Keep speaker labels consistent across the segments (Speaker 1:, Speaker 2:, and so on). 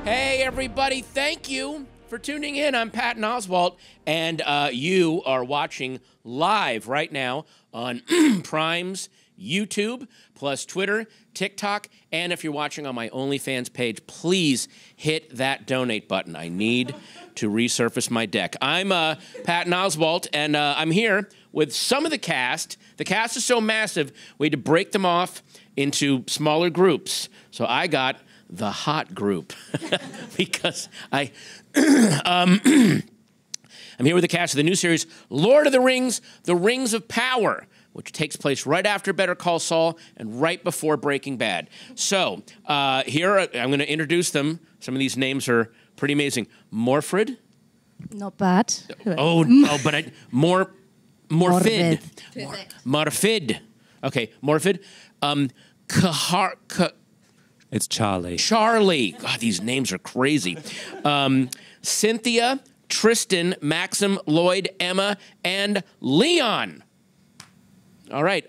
Speaker 1: Hey, everybody, thank you for tuning in. I'm Patton Oswalt, and you are watching live right now on Prime's YouTube, plus Twitter, TikTok, and if you're watching on my OnlyFans page, please hit that donate button. I need to resurface my deck. I'm Patton Oswalt, and I'm here with some of the cast. The cast is so massive, we had to break them off into smaller groups. So I got the hot group because I'm here with the cast of the new series, Lord of the Rings, The Rings of Power, which takes place right after Better Call Saul and right before Breaking Bad. So here, I'm going to introduce them. Some of these names are pretty amazing. Morfred.
Speaker 2: Not bad.
Speaker 1: Morfid.
Speaker 2: Morfid.
Speaker 1: Morfid. Okay, Morfid.
Speaker 3: It's Charlie.
Speaker 1: Charlie. God, these names are crazy. Cynthia, Tristan, Maxim, Lloyd, Emma, and Leon. All right.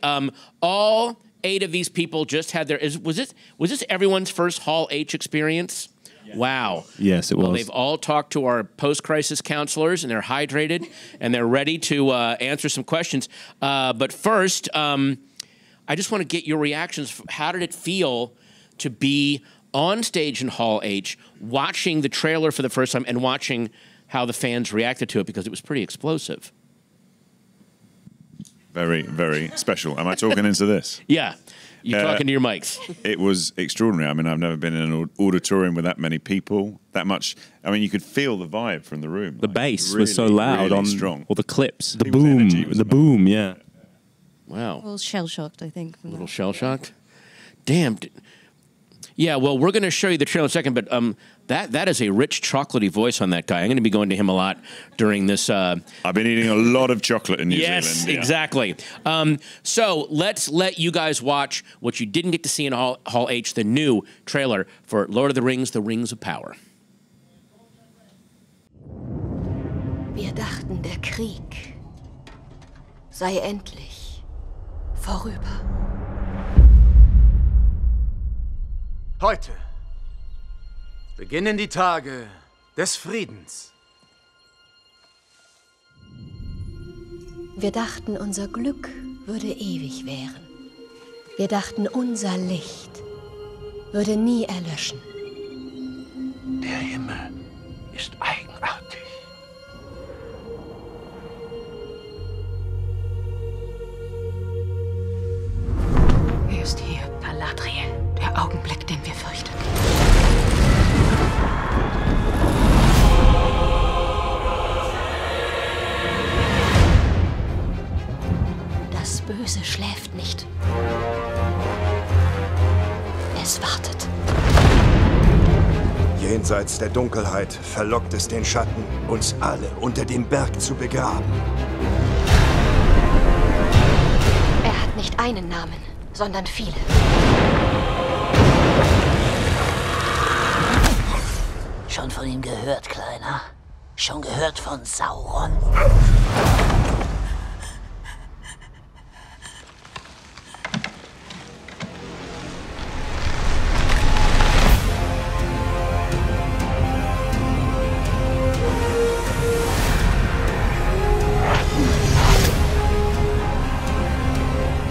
Speaker 1: All 8 of these people just had their... Was this everyone's first Hall H experience? Yes. Wow.
Speaker 3: Yes, it was.
Speaker 1: Well, they've all talked to our post-crisis counselors, and they're hydrated, and they're ready to answer some questions. But first, I just want to get your reactions. How did it feel to be on stage in Hall H, watching the trailer for the first time and watching how the fans reacted to it, because it was pretty explosive?
Speaker 4: Very, very special. Am I talking into this?
Speaker 1: Yeah. You're talking to your mics.
Speaker 4: It was extraordinary. I mean, I've never been in an auditorium with that many people, that much. I mean, you could feel the vibe from the room.
Speaker 3: The bass was so loud on
Speaker 4: strong.
Speaker 3: all the clips. The boom, yeah.
Speaker 1: Wow.
Speaker 2: A little shell-shocked, I think.
Speaker 1: A little shell-shocked? Damn. Yeah, well, we're going to show you the trailer in a second, but that is a rich, chocolatey voice on that guy. I'm going to be going to him a lot during this. I've
Speaker 4: been eating a lot of chocolate in New Zealand.
Speaker 1: Yes, exactly. So let's let you guys watch what you didn't get to see in Hall H, the new trailer for Lord of the Rings, The Rings of Power.
Speaker 5: Wir dachten, der Krieg sei endlich vorüber.
Speaker 6: Heute beginnen die Tage des Friedens.
Speaker 5: Wir dachten, unser Glück würde ewig währen. Wir dachten, unser Licht würde nie erlöschen.
Speaker 6: Der Himmel ist eigenartig.
Speaker 5: Er ist hier, Galadriel. Der Augenblick, den wir fürchteten. Das Böse schläft nicht. Es wartet.
Speaker 7: Jenseits der Dunkelheit verlockt es den Schatten, uns alle unter dem Berg zu begraben.
Speaker 5: Er hat nicht einen Namen, sondern viele.
Speaker 8: Schon von ihm gehört, Kleiner? Schon gehört von Sauron?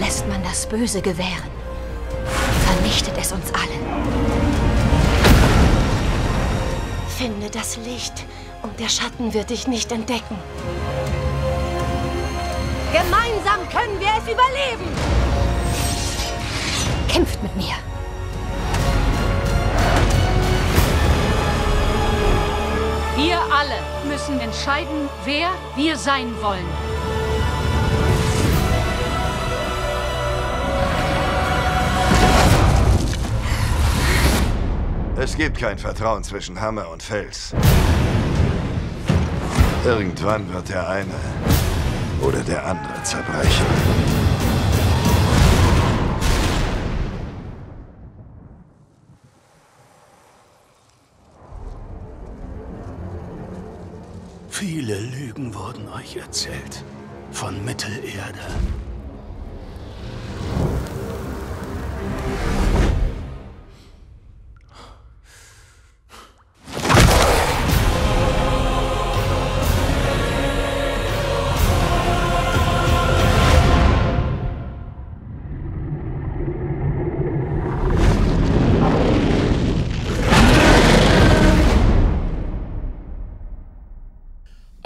Speaker 5: Lässt man das Böse gewähren, vernichtet es uns alle. Finde das Licht und der Schatten wird dich nicht entdecken. Gemeinsam können wir es überleben. Kämpft mit mir.
Speaker 9: Wir alle müssen entscheiden, wer wir sein wollen.
Speaker 7: Es gibt kein Vertrauen zwischen Hammer und Fels. Irgendwann wird der eine oder der andere zerbrechen.
Speaker 6: Viele Lügen wurden euch erzählt. Von Mittelerde.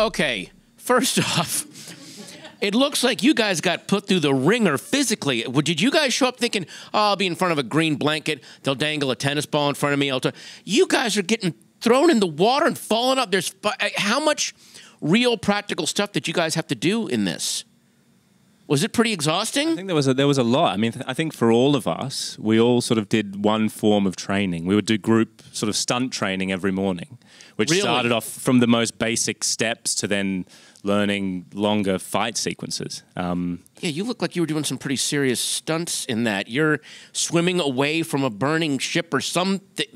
Speaker 1: Okay, first off, it looks like you guys got put through the ringer physically. Did you guys show up thinking, oh, I'll be in front of a green blanket, they'll dangle a tennis ball in front of me? You guys are getting thrown in the water and falling up. How much real practical stuff did you guys have to do in this? Was it pretty exhausting?
Speaker 3: I think there was a lot. I mean, I think for all of us, we all sort of did one form of training. We would do group sort of stunt training every morning, which started off from the most basic steps to then learning longer fight sequences.
Speaker 1: Yeah, you look like you were doing some pretty serious stunts in that. You're swimming away from a burning ship or something.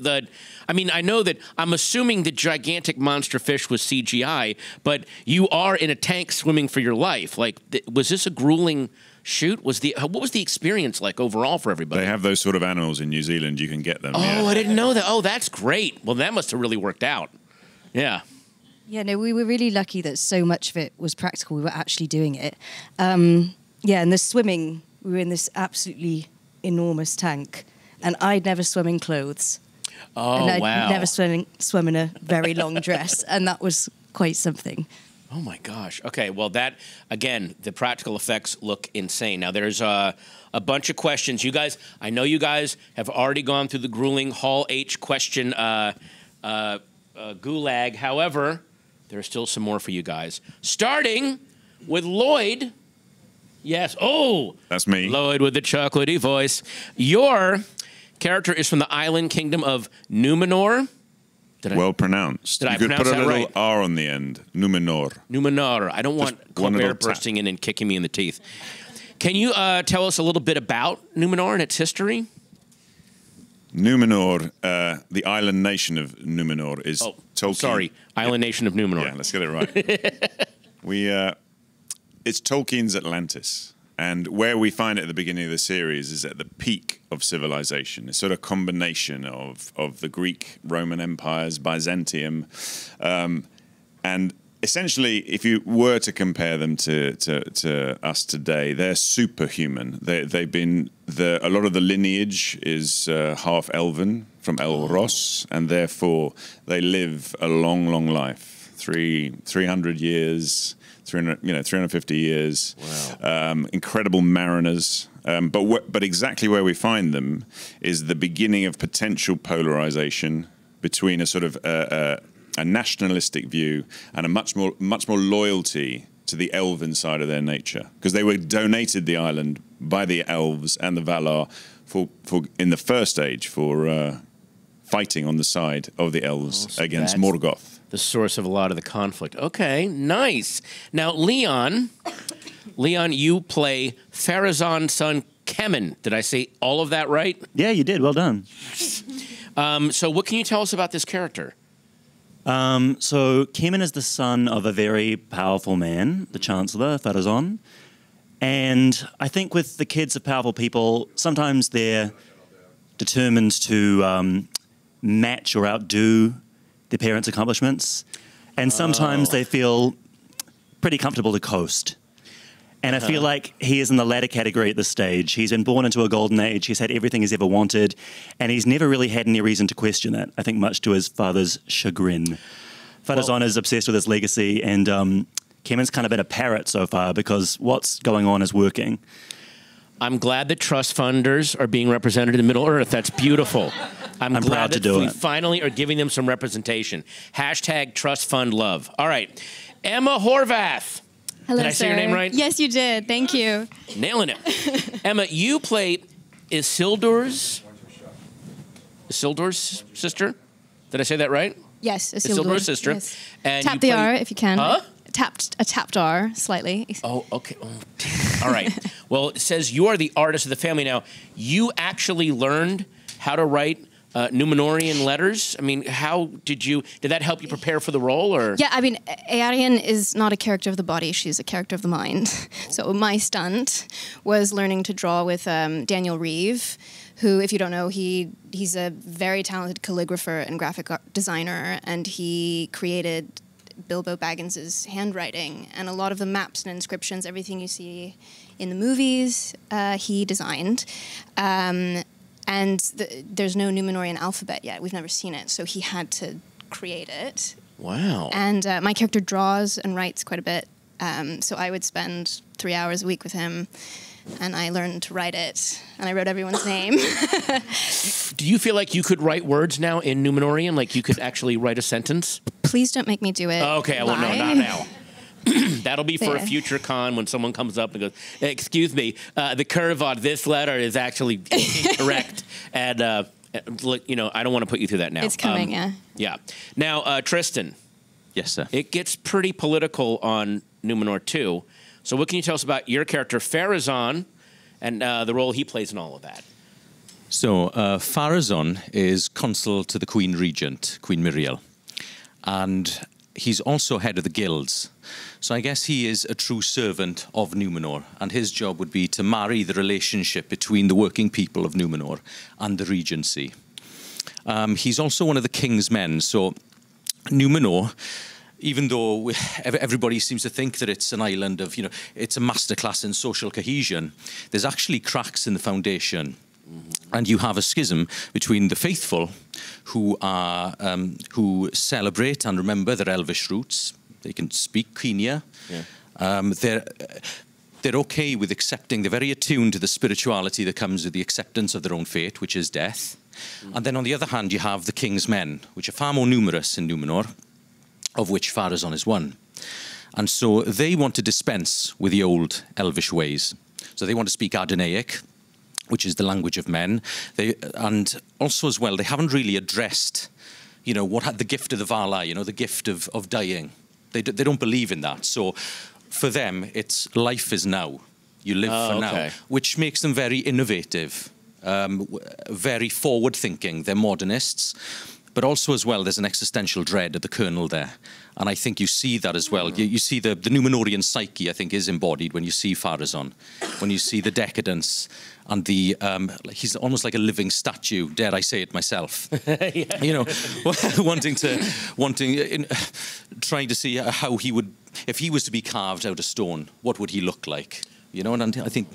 Speaker 1: I mean, I know that I'm assuming the gigantic monster fish was CGI, but you are in a tank swimming for your life. Like, was this a grueling shoot? What was the experience like overall for everybody?
Speaker 4: They have those sort of animals in New Zealand. You can get them.
Speaker 1: Oh,
Speaker 4: yeah.
Speaker 1: I didn't know that. Oh, that's great. Well, that must have really worked out. Yeah.
Speaker 2: Yeah, no, we were really lucky that so much of it was practical. We were actually doing it. Yeah, and the swimming, we were in this absolutely enormous tank, and I'd never swum in clothes.
Speaker 1: Oh,
Speaker 2: and I'd
Speaker 1: wow.
Speaker 2: never swum in a very long dress, and that was quite something.
Speaker 1: Oh, my gosh. Okay, well, that, again, the practical effects look insane. Now, there's a bunch of questions. You guys, I know you guys have already gone through the grueling Hall H question gulag. However, there are still some more for you guys. Starting with Lloyd. Yes. Oh.
Speaker 4: That's me.
Speaker 1: Lloyd with the chocolatey voice. Your character is from the island kingdom of Numenor.
Speaker 4: Well pronounced.
Speaker 1: Did I
Speaker 4: you could
Speaker 1: pronounce
Speaker 4: put a
Speaker 1: that
Speaker 4: little
Speaker 1: right?
Speaker 4: R on the end. Numenor.
Speaker 1: Numenor. I don't want
Speaker 4: one
Speaker 1: Colbert
Speaker 4: little
Speaker 1: bursting in and kicking me in the teeth. Can you tell us a little bit about Numenor and its history?
Speaker 4: Numenor, the island nation of Numenor, is Tolkien.
Speaker 1: Sorry, island nation of Numenor.
Speaker 4: Yeah, let's get it right. It's Tolkien's Atlantis. And where we find it at the beginning of the series is at the peak of civilization. It's sort of a combination of the Greek, Roman empires, Byzantium. And essentially, if you were to compare them to us today, they're superhuman. They've been, a lot of the lineage is half elven from Elros, and therefore they live a long, long life, 300 years, 350 years. Wow. Incredible mariners. But exactly where we find them is the beginning of potential polarization between a sort of a nationalistic view and a much more loyalty to the elven side of their nature, because they were donated the island by the elves and the Valar for in the first age for fighting on the side of the elves against Morgoth.
Speaker 1: The source of a lot of the conflict. Okay, nice. Now, Leon, you play Pharazôn's son, Kennen. Did I say all of that right?
Speaker 10: Yeah, you did. Well done.
Speaker 1: So what can you tell us about this character?
Speaker 10: So Kennen is the son of a very powerful man, the Chancellor, Pharazôn. And I think with the kids of powerful people, sometimes they're determined to match or outdo their parents' accomplishments. And sometimes they feel pretty comfortable to coast. And I feel like he is in the latter category at this stage. He's been born into a golden age. He's had everything he's ever wanted. And he's never really had any reason to question that, I think much to his father's chagrin. Pharazôn is obsessed with his legacy, and Kennen's kind of been a parrot so far because what's going on is working.
Speaker 1: I'm glad that trust funders are being represented in Middle-earth. That's beautiful. I'm glad
Speaker 10: proud
Speaker 1: that
Speaker 10: to do
Speaker 1: we
Speaker 10: it.
Speaker 1: finally are giving them some representation. Hashtag trust fund love. All right. Emma Horvath.
Speaker 11: Hello,
Speaker 1: Did I say your name right?
Speaker 11: Yes, you did. Thank you.
Speaker 1: Nailing it. Emma, you play Isildur's sister? Did I say that right?
Speaker 11: Yes,
Speaker 1: Isildur's sister.
Speaker 11: Yes.
Speaker 1: And
Speaker 11: Tap
Speaker 1: you
Speaker 11: the
Speaker 1: play-
Speaker 11: R if you can.
Speaker 1: Huh?
Speaker 11: Tapped R slightly.
Speaker 1: Oh, okay. Oh, damn. All right. Well, it says you are the artist of the family. Now, you actually learned how to write Numenorian letters? I mean, did that help you prepare for the role, or?
Speaker 11: Yeah, I mean, Eärien is not a character of the body, she's a character of the mind. So my stunt was learning to draw with Daniel Reeve, who, if you don't know, he's a very talented calligrapher and graphic designer, and he created Bilbo Baggins's handwriting, and a lot of the maps and inscriptions, everything you see in the movies, he designed. And there's no Numenorian alphabet yet. We've never seen it, so he had to create it.
Speaker 1: Wow.
Speaker 11: And my character draws and writes quite a bit. So I would spend 3 hours a week with him, and I learned to write it, and I wrote everyone's name.
Speaker 1: Do you feel like you could write words now in Numenorian? Like you could actually write a sentence?
Speaker 11: Please don't make me do it.
Speaker 1: Okay, well, no, not now. That'll be for a future con when someone comes up and goes, excuse me, the curve on this letter is actually incorrect. And, you know, I don't want to put you through that now.
Speaker 11: It's coming, yeah.
Speaker 1: Yeah. Now, Tristan.
Speaker 12: Yes, sir.
Speaker 1: It gets pretty political on Numenor 2. So what can you tell us about your character, Pharazôn, and the role he plays in all of that?
Speaker 12: So, Pharazôn is consul to the Queen Regent, Queen Miriel. And he's also head of the guilds. So I guess he is a true servant of Numenor, and his job would be to marry the relationship between the working people of Numenor and the Regency. He's also one of the king's men, so Numenor, even though everybody seems to think that it's an island of, you know, it's a masterclass in social cohesion, there's actually cracks in the foundation. And you have a schism between the faithful, who celebrate and remember their elvish roots. They can speak Quenya. Yeah. They're okay with accepting. They're very attuned to the spirituality that comes with the acceptance of their own fate, which is death. And then on the other hand, you have the king's men, which are far more numerous in Numenor, of which Pharazôn is one. And so they want to dispense with the old elvish ways. So they want to speak Ardenaic, which is the language of men. And also as well, they haven't really addressed, you know, what had the gift of the Vala, you know, the gift of dying. They don't believe in that. So for them, it's life is now. You live for now, which makes them very innovative, very forward-thinking. They're modernists. But also as well, there's an existential dread at the kernel there. And I think you see that as well. You see the Numenorian psyche, I think, is embodied when you see Pharazôn, when you see the decadence and the, he's almost like a living statue, dare I say it myself. Yeah. You know, trying to see how he would, if he was to be carved out of stone, what would he look like? You know, and I think...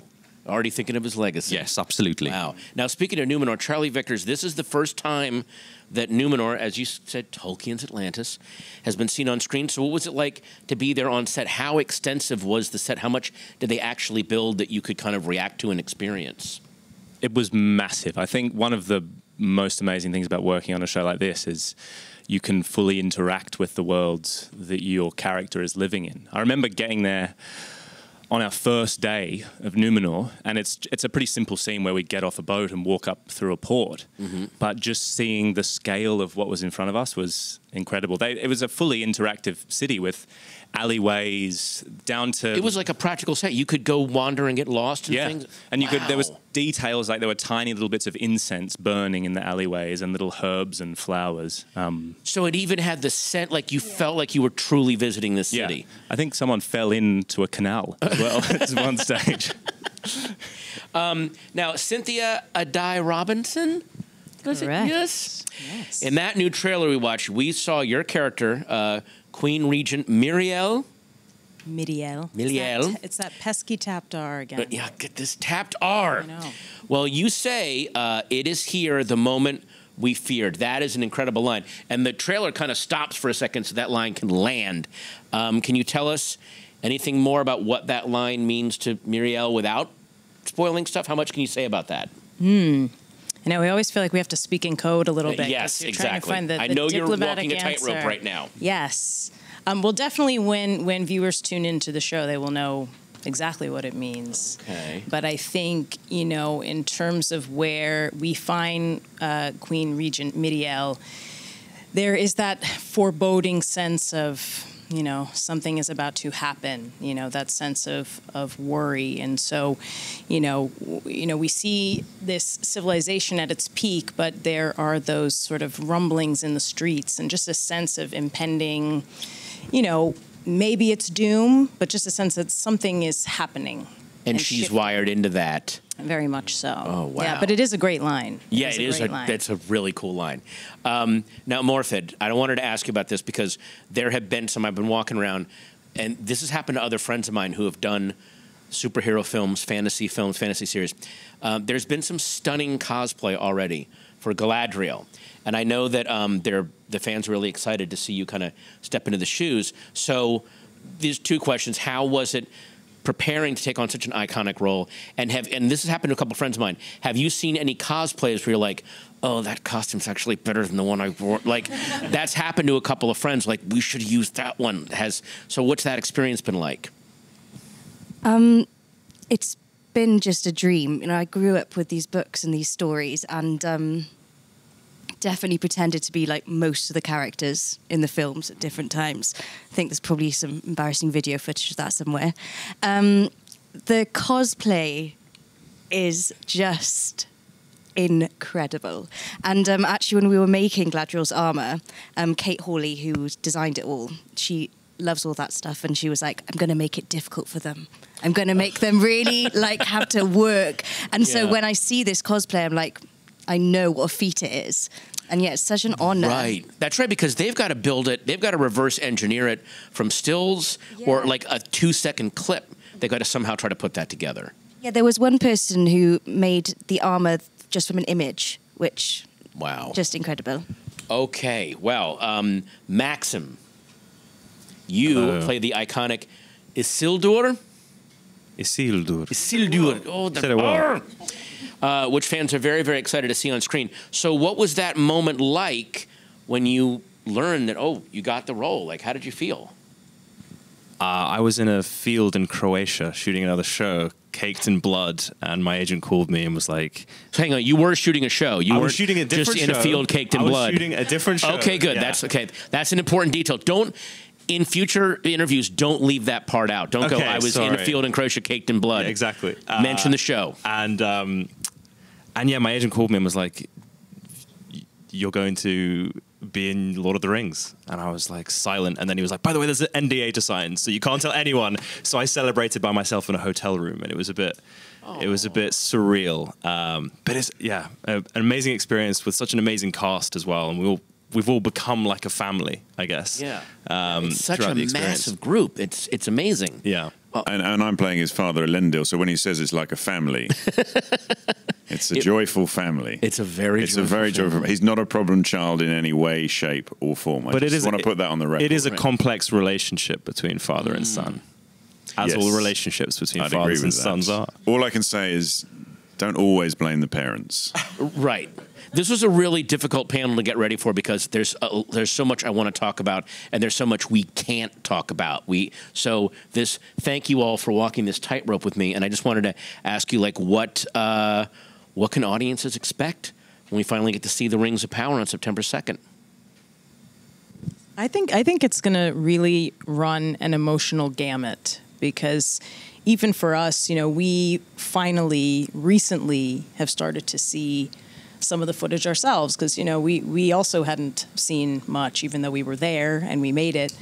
Speaker 1: Already thinking of his legacy.
Speaker 12: Yes, absolutely.
Speaker 1: Wow. Now, speaking of Numenor, Charlie Vickers, this is the first time that Numenor, as you said, Tolkien's Atlantis, has been seen on screen. So what was it like to be there on set? How extensive was the set? How much did they actually build that you could kind of react to and experience?
Speaker 3: It was massive. I think one of the most amazing things about working on a show like this is you can fully interact with the worlds that your character is living in. I remember getting there on our first day of Numenor, and it's a pretty simple scene where we get off a boat and walk up through a port. But just seeing the scale of what was in front of us was incredible. It was a fully interactive city with alleyways down to...
Speaker 1: It was like a practical set. You could go wander and get lost and things.
Speaker 3: And you could, there was details, like there were tiny little bits of incense burning in the alleyways and little herbs and flowers.
Speaker 1: So it even had the scent, like you felt like you were truly visiting the city.
Speaker 3: Yeah. I think someone fell into a canal as well at one stage.
Speaker 1: Now, Cynthia Adai Robinson?
Speaker 2: Correct.
Speaker 1: Yes. In that new trailer we watched, we saw your character, Queen Regent Miriel. Miriel.
Speaker 2: It's that pesky tapped R again.
Speaker 1: Yeah, get this tapped R.
Speaker 2: I know.
Speaker 1: Well, you say, it is here the moment we feared. That is an incredible line. And the trailer kind of stops for a second so that line can land. Can you tell us anything more about what that line means to Miriel without spoiling stuff? How much can you say about that?
Speaker 2: I know, we always feel like we have to speak in code a little bit.
Speaker 1: Yes, exactly.
Speaker 2: I
Speaker 1: know you're walking a tightrope right now.
Speaker 2: Yes. Well, definitely when viewers tune into the show, they will know exactly what it means.
Speaker 1: Okay.
Speaker 2: But I think, you know, in terms of where we find Queen Regent Miriel, there is that foreboding sense of, you know, something is about to happen, you know, that sense of worry. And so, you know, we see this civilization at its peak, but there are those sort of rumblings in the streets and just a sense of impending, you know, maybe it's doom, but just a sense that something is happening.
Speaker 1: And she's shifting. Wired into that.
Speaker 2: Very much so.
Speaker 1: Oh, wow.
Speaker 2: Yeah, but it is a great line.
Speaker 1: Yeah, it is. That's a really cool line. Now, Morfid, I wanted to ask you about this because there have been some, I've been walking around, and this has happened to other friends of mine who have done superhero films, fantasy series. There's been some stunning cosplay already for Galadriel. And I know that the fans are really excited to see you kind of step into the shoes. So these two questions: how was it preparing to take on such an iconic role? And this has happened to a couple of friends of mine. Have you seen any cosplays where you're like, oh, that costume's actually better than the one I wore? Like, that's happened to a couple of friends. Like, we should use that one. So what's that experience been like?
Speaker 2: It's been just a dream. You know, I grew up with these books and these stories, and definitely pretended to be like most of the characters in the films at different times. I think there's probably some embarrassing video footage of that somewhere. The cosplay is just incredible. And actually, when we were making Gladriel's armor, Kate Hawley, who designed it all, she loves all that stuff, and she was like, I'm going to make it difficult for them. I'm going to make them really like have to work. And so when I see this cosplay, I'm like, I know what a feat it is. And yet it's such an honor.
Speaker 1: Right. That's right, because they've got to build it. They've got to reverse engineer it from stills or like a 2-second clip. They've got to somehow try to put that together.
Speaker 2: Yeah, there was one person who made the armor just from an image, which just incredible.
Speaker 1: Okay, well, Maxim, you play the iconic Isildur. Oh, the which fans are very, very excited to see on screen. So what was that moment like when you learned that, oh, you got the role? Like, how did you feel?
Speaker 3: I was in a field in Croatia shooting another show, caked in blood, and my agent called me and was like...
Speaker 1: So hang on, you were shooting a show. You were shooting
Speaker 3: a different
Speaker 1: just in a field caked in blood.
Speaker 3: I was shooting a different show.
Speaker 1: Okay, good. Yeah. That's an important detail. Don't... In future interviews, don't leave that part out. Don't go, I was in a field in Croatia caked in blood.
Speaker 3: Yeah, exactly.
Speaker 1: Mention the show.
Speaker 3: And yeah, my agent called me and was like, you're going to be in Lord of the Rings. And I was like silent. And then he was like, by the way, there's an NDA to sign, so you can't tell anyone. So I celebrated by myself in a hotel room, and it was a bit... It was a bit surreal. But it's, an amazing experience with such an amazing cast as well. And we've all become like a family, I guess.
Speaker 1: Yeah. It's such a massive group. It's amazing.
Speaker 3: Yeah.
Speaker 4: Well, and I'm playing his father, Elendil, so when he says it's like a family, it's a joyful family.
Speaker 1: It's a very
Speaker 4: joyful. He's not a problem child in any way, shape, or form. I just want to put that on the record.
Speaker 3: It is a complex relationship between father and son, as all relationships between fathers and sons are.
Speaker 4: All I can say is, don't always blame the parents.
Speaker 1: Right. This was a really difficult panel to get ready for because there's so much I want to talk about, and there's so much we can't talk about. Thank you all for walking this tightrope with me, and I just wanted to ask you, like, what can audiences expect when we finally get to see the Rings of Power on September 2nd?
Speaker 13: I think it's going to really run an emotional gamut, because even for us, we finally recently have started to see some of the footage ourselves, because we also hadn't seen much, even though we were there and we made it.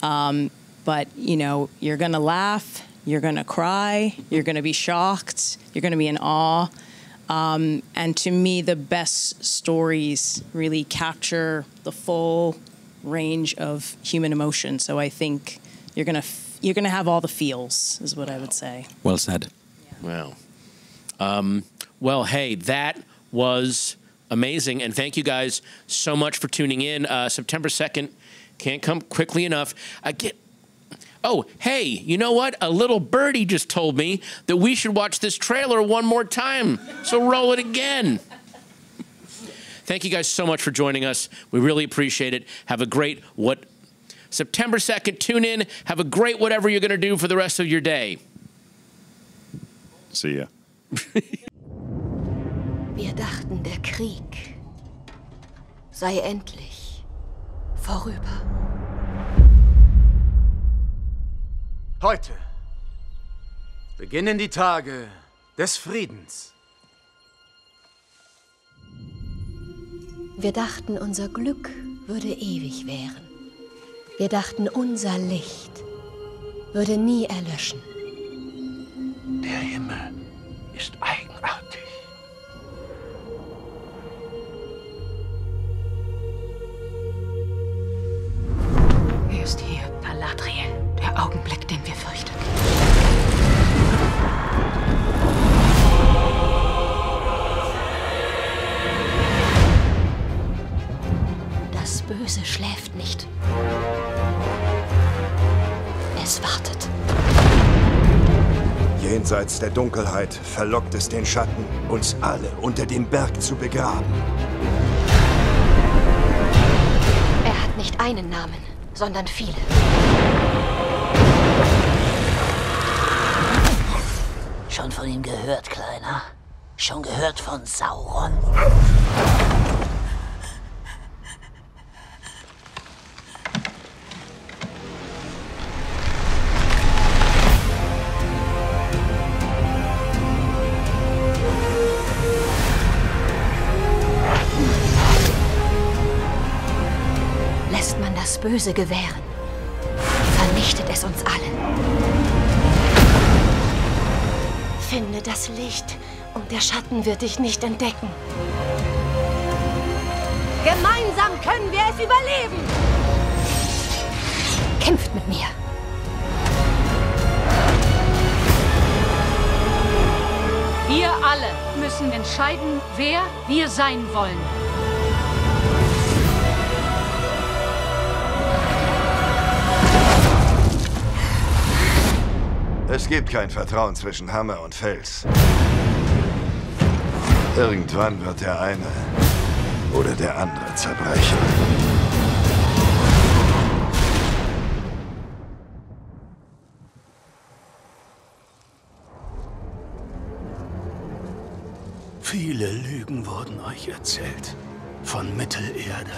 Speaker 13: But you're gonna laugh, you're gonna cry, you're gonna be shocked, you're gonna be in awe. And to me, the best stories really capture the full range of human emotion. So I think you're gonna have all the feels, is what I would say.
Speaker 12: Well said.
Speaker 1: Yeah. Wow. Well, hey, that was amazing, and thank you guys so much for tuning in. September 2nd can't come quickly enough. Oh, hey, you know what? A little birdie just told me that we should watch this trailer one more time, so roll it again. Thank you guys so much for joining us. We really appreciate it. Have a great September 2nd, tune in. Have a great whatever you're going to do for the rest of your day.
Speaker 4: See ya.
Speaker 5: Wir dachten, der Krieg sei endlich vorüber.
Speaker 6: Heute beginnen die Tage des Friedens.
Speaker 5: Wir dachten, unser Glück würde ewig währen. Wir dachten, unser Licht würde nie erlöschen.
Speaker 6: Der Himmel ist eigenartig.
Speaker 9: Er ist hier, Galadriel. Der Augenblick, den wir fürchten.
Speaker 5: Das Böse
Speaker 7: Jenseits der Dunkelheit verlockt es den Schatten, uns alle unter dem Berg zu begraben.
Speaker 5: Er hat nicht einen Namen, sondern viele.
Speaker 8: Schon von ihm gehört, Kleiner? Schon gehört von Sauron?
Speaker 5: Lässt man das Böse gewähren, vernichtet es uns alle. Finde das Licht und der Schatten wird dich nicht entdecken. Gemeinsam können wir es überleben! Kämpft mit mir!
Speaker 9: Wir alle müssen entscheiden, wer wir sein wollen.
Speaker 7: Es gibt kein Vertrauen zwischen Hammer und Fels. Irgendwann wird der eine oder der andere zerbrechen.
Speaker 6: Viele Lügen wurden euch erzählt. Von Mittelerde,